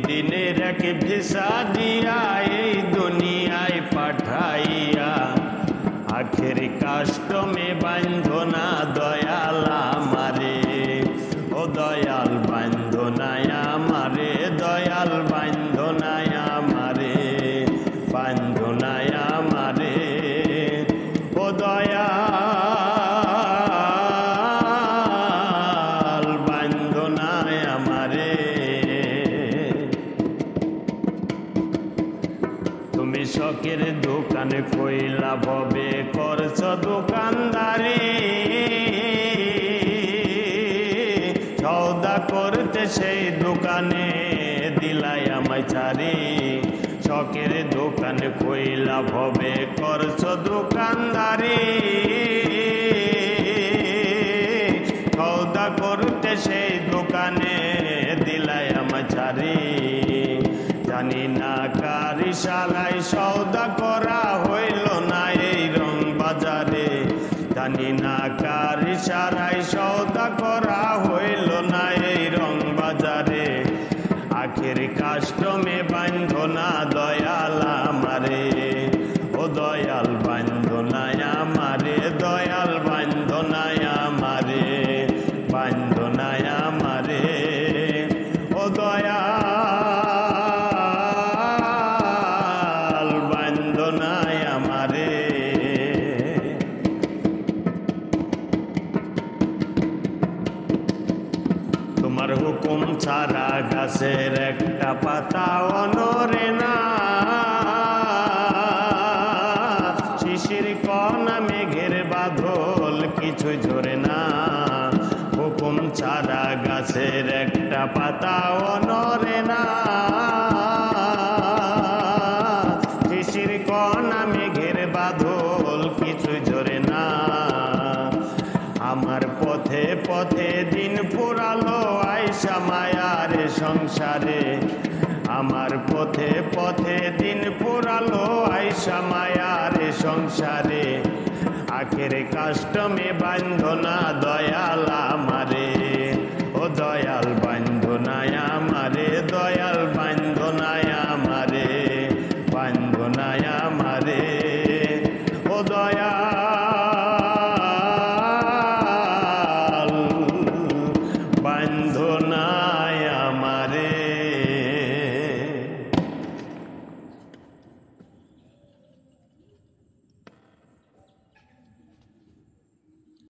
দিনের এক ভিসা দিয়া এই দুনিয়ায় পাঠাইয়া আখের কাষ্টমে বান্ধো না দয়াল আমারে। ও দয়াল বান্ধো না আমারে, দয়াল বান্ধো না আমারে, বান্ধো না আমারে। ও দয়াল বান্ধো না আমারে। তুমি শখের দোকানে কইলা ভবে করছ দোকানদারি, সওদা করতে সেই দোকানে দিলাই আমায় ছাড়ি। শখের দোকানে কইলা ভবে করছ দোকানদারি, সওদা করতে সেই দোকানে দিলাই আমায় ছাড়ি। জানি না কার ইশারায় সওদা করা হইল না এই রং বাজারে, জানি না কার ইশারায় সওদা করা হইল না এই রং বাজারে। আখের কাষ্টমে বান্ধো না দয়াল আমারে। ও দয়াল বান্ধো না আমারে, দয়াল বান্ধো না আমারে, বান্ধো না আমারে। ও দয়াল বান্ধো না আমারে। তোমার হুকুম ছাড়া গাছের একটা পাতাও নড়ে না, শিশির কণা মেঘের বাদল কিছু ঝরে না। হুকুম ছাড়া গাছের একটা পাতাও নড়ে না, শিশির কণা মেঘের বাদল কিছু ঝরে না। আমার পথে পথে দিন ফুরালো আয়সা মায়ার সংসারে, আমার পথে পথে দিন ফুরালো আয়সা মায়ার সংসারে। আখের কাষ্টমে বান্ধো না দয়াল আমারে। ও দয়াল বান্ধো না আমারে, দয়াল বান্ধো না